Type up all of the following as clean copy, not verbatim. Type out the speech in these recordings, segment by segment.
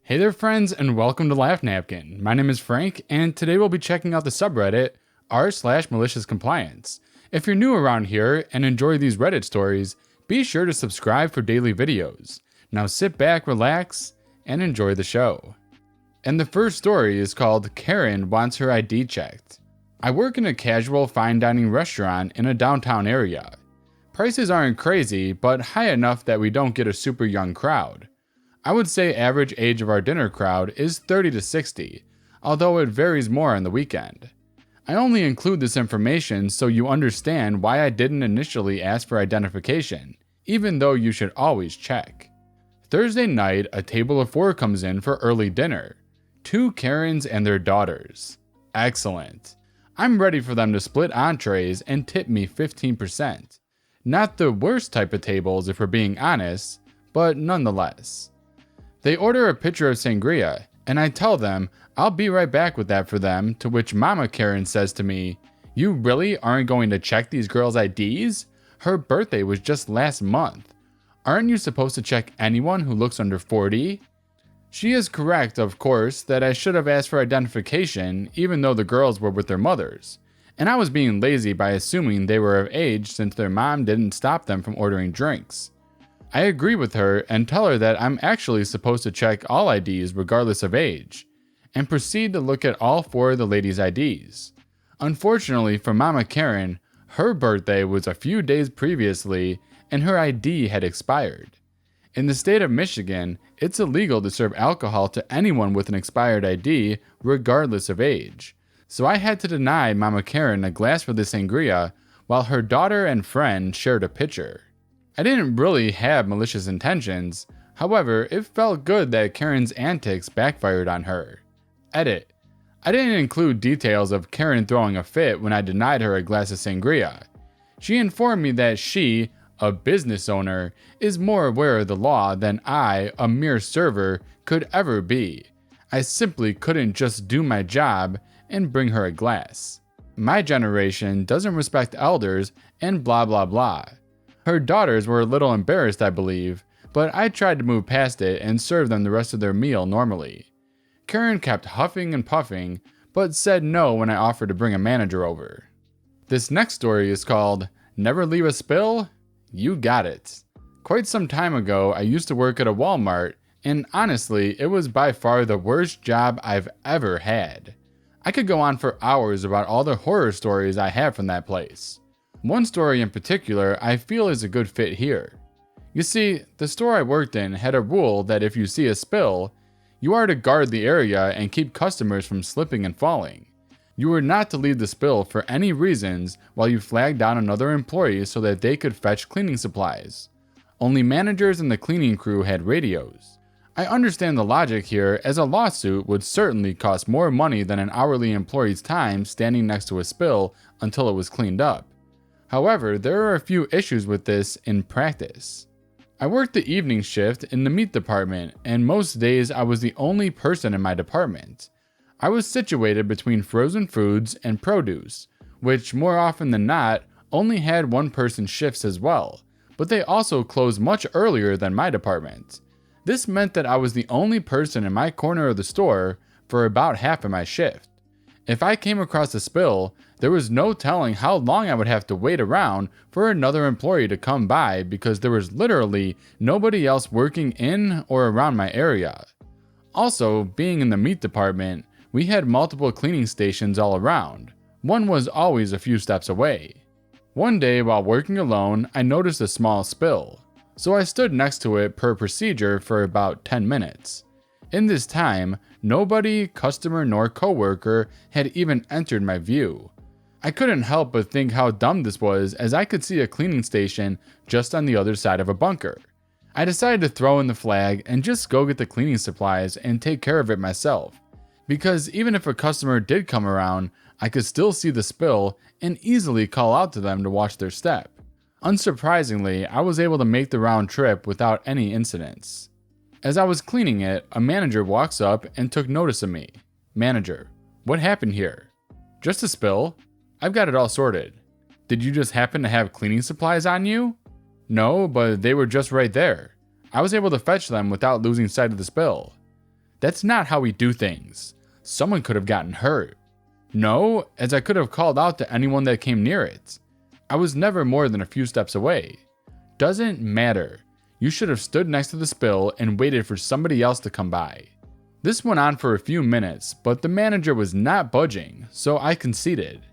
Hey there friends, and welcome to Laugh Napkin. My name is Frank, and today we'll be checking out the subreddit r/MaliciousCompliance. If you're new around here and enjoy these Reddit stories, be sure to subscribe for daily videos. Now sit back, relax, and enjoy the show. And the first story is called Karen Wants Her ID Checked. I work in a casual fine dining restaurant in a downtown area. Prices aren't crazy, but high enough that we don't get a super young crowd. I would say average age of our dinner crowd is 30 to 60, although it varies more on the weekend. I only include this information so you understand why I didn't initially ask for identification, even though you should always check. Thursday night, a table of 4 comes in for early dinner. 2 Karens and their daughters. Excellent. I'm ready for them to split entrees and tip me 15%. Not the worst type of tables if we're being honest, but nonetheless. They order a pitcher of sangria, and I tell them I'll be right back with that for them, to which Mama Karen says to me, "You really aren't going to check these girls' IDs? Her birthday was just last month. Aren't you supposed to check anyone who looks under 40? She is correct, of course, that I should have asked for identification even though the girls were with their mothers, and I was being lazy by assuming they were of age since their mom didn't stop them from ordering drinks. I agree with her and tell her that I'm actually supposed to check all IDs regardless of age, and proceed to look at all 4 of the ladies' IDs. Unfortunately for Mama Karen, her birthday was a few days previously and her ID had expired. In the state of Michigan, it's illegal to serve alcohol to anyone with an expired ID regardless of age, so I had to deny Mama Karen a glass for the sangria while her daughter and friend shared a pitcher. I didn't really have malicious intentions, however, it felt good that Karen's antics backfired on her. Edit. I didn't include details of Karen throwing a fit when I denied her a glass of sangria. She informed me that she, a business owner, is more aware of the law than I, a mere server, could ever be. I simply couldn't just do my job and bring her a glass. My generation doesn't respect elders and blah blah blah. Her daughters were a little embarrassed, I believe, but I tried to move past it and serve them the rest of their meal normally. Karen kept huffing and puffing, but said no when I offered to bring a manager over. This next story is called Never Leave a Spill? You got it. Quite some time ago, I used to work at a Walmart, and honestly, it was by far the worst job I've ever had. I could go on for hours about all the horror stories I have from that place. One story in particular I feel is a good fit here. You see, the store I worked in had a rule that if you see a spill, you are to guard the area and keep customers from slipping and falling. You were not to leave the spill for any reasons while you flagged down another employee so that they could fetch cleaning supplies. Only managers and the cleaning crew had radios. I understand the logic here, as a lawsuit would certainly cost more money than an hourly employee's time standing next to a spill until it was cleaned up. However, there are a few issues with this in practice. I worked the evening shift in the meat department, and most days I was the only person in my department. I was situated between frozen foods and produce, which more often than not only had one-person shifts as well, but they also closed much earlier than my department. This meant that I was the only person in my corner of the store for about half of my shift. If I came across a spill, there was no telling how long I would have to wait around for another employee to come by because there was literally nobody else working in or around my area. Also, being in the meat department, we had multiple cleaning stations all around. One was always a few steps away. One day while working alone, I noticed a small spill, so I stood next to it per procedure for about 10 minutes. In this time, nobody, customer nor coworker had even entered my view. I couldn't help but think how dumb this was, as I could see a cleaning station just on the other side of a bunker. I decided to throw in the flag and just go get the cleaning supplies and take care of it myself, because even if a customer did come around, I could still see the spill and easily call out to them to watch their step. Unsurprisingly, I was able to make the round trip without any incidents. As I was cleaning it, a manager walks up and took notice of me. Manager: what happened here? Just a spill. I've got it all sorted. Did you just happen to have cleaning supplies on you? No, but they were just right there. I was able to fetch them without losing sight of the spill. That's not how we do things. Someone could have gotten hurt. No, as I could have called out to anyone that came near it. I was never more than a few steps away. Doesn't matter. You should have stood next to the spill and waited for somebody else to come by. This went on for a few minutes, but the manager was not budging, so I conceded.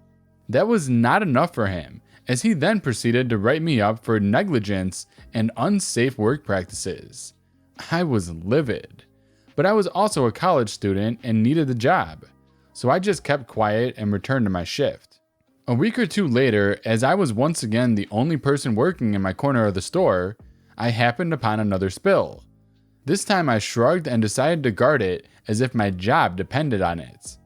That was not enough for him, as he then proceeded to write me up for negligence and unsafe work practices. I was livid, but I was also a college student and needed the job, so I just kept quiet and returned to my shift. A week or two later, as I was once again the only person working in my corner of the store, I happened upon another spill. This time I shrugged and decided to guard it as if my job depended on it.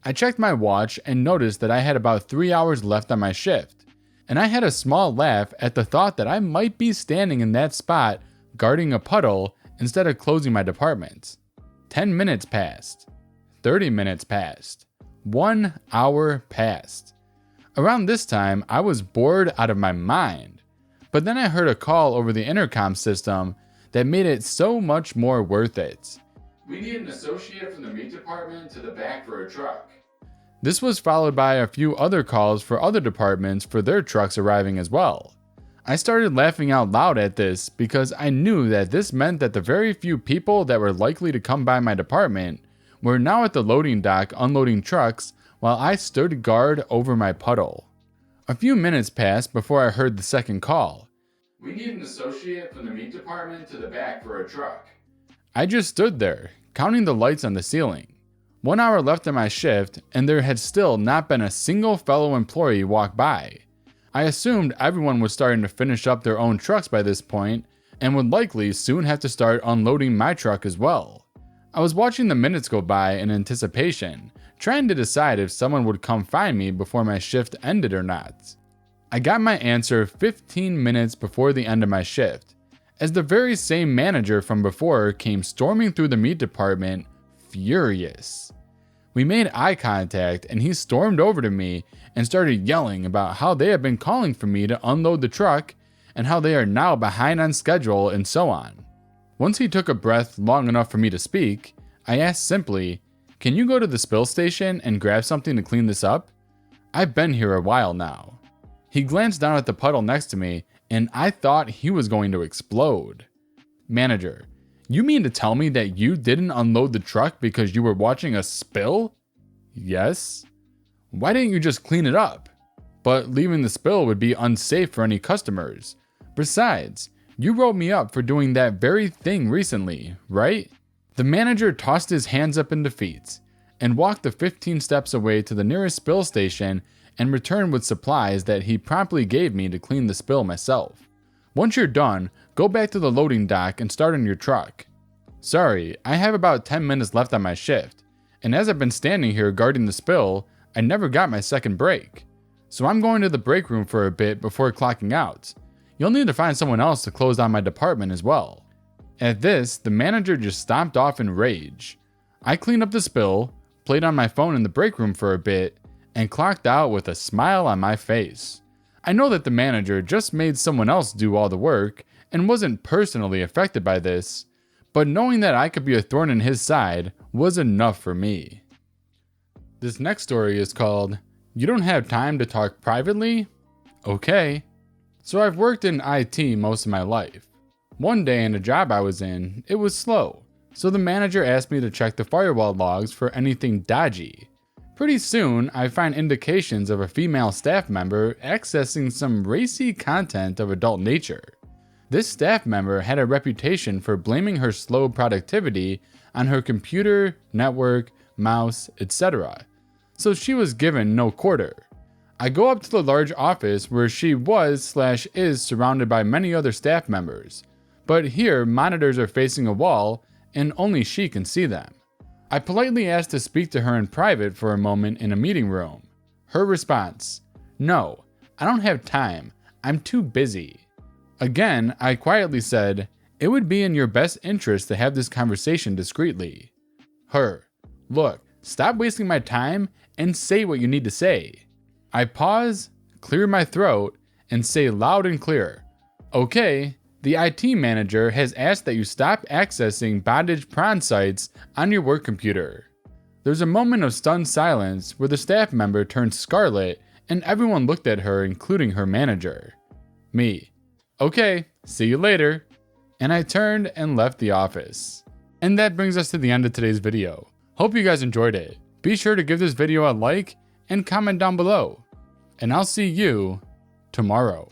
I checked my watch and noticed that I had about 3 hours left on my shift, and I had a small laugh at the thought that I might be standing in that spot guarding a puddle instead of closing my department. 10 minutes passed. 30 minutes passed. 1 hour passed. Around this time, I was bored out of my mind, but then I heard a call over the intercom system that made it so much more worth it. We need an associate from the meat department to the back for a truck. This was followed by a few other calls for other departments for their trucks arriving as well. I started laughing out loud at this because I knew that this meant that the very few people that were likely to come by my department were now at the loading dock unloading trucks while I stood guard over my puddle. A few minutes passed before I heard the second call. We need an associate from the meat department to the back for a truck. I just stood there, counting the lights on the ceiling. 1 hour left in my shift, and there had still not been a single fellow employee walk by. I assumed everyone was starting to finish up their own trucks by this point, and would likely soon have to start unloading my truck as well. I was watching the minutes go by in anticipation, trying to decide if someone would come find me before my shift ended or not. I got my answer 15 minutes before the end of my shift, as the very same manager from before came storming through the meat department, furious. We made eye contact and he stormed over to me and started yelling about how they had been calling for me to unload the truck and how they are now behind on schedule and so on. Once he took a breath long enough for me to speak, I asked simply, "Can you go to the spill station and grab something to clean this up? I've been here a while now." He glanced down at the puddle next to me and I thought he was going to explode. Manager, you mean to tell me that you didn't unload the truck because you were watching a spill? Yes. Why didn't you just clean it up? But leaving the spill would be unsafe for any customers. Besides, you wrote me up for doing that very thing recently, right? The manager tossed his hands up in defeat and walked the 15 steps away to the nearest spill station and returned with supplies that he promptly gave me to clean the spill myself. Once you're done, go back to the loading dock and start on your truck. Sorry, I have about 10 minutes left on my shift, and as I've been standing here guarding the spill, I never got my second break. So I'm going to the break room for a bit before clocking out. You'll need to find someone else to close down my department as well. At this, the manager just stomped off in rage. I cleaned up the spill, played on my phone in the break room for a bit, and clocked out with a smile on my face. I know that the manager just made someone else do all the work and wasn't personally affected by this, but knowing that I could be a thorn in his side was enough for me. This next story is called, "You Don't Have Time to Talk Privately? Okay." So I've worked in IT most of my life. One day in a job I was in, it was slow, so the manager asked me to check the firewall logs for anything dodgy. Pretty soon, I find indications of a female staff member accessing some racy content of adult nature. This staff member had a reputation for blaming her slow productivity on her computer, network, mouse, etc. So she was given no quarter. I go up to the large office where she was/is surrounded by many other staff members, but here monitors are facing a wall and only she can see them. I politely asked to speak to her in private for a moment in a meeting room. Her response, "No, I don't have time. I'm too busy." Again, I quietly said, "It would be in your best interest to have this conversation discreetly." Her, "Look, stop wasting my time and say what you need to say." I pause, clear my throat, and say loud and clear, "Okay, The IT manager has asked that you stop accessing bondage prawn sites on your work computer. There's a moment of stunned silence where the staff member turned scarlet and everyone looked at her, including her manager. Me. Okay, see you later. And I turned and left the office. And that brings us to the end of today's video. Hope you guys enjoyed it. Be sure to give this video a like and comment down below. And I'll see you tomorrow.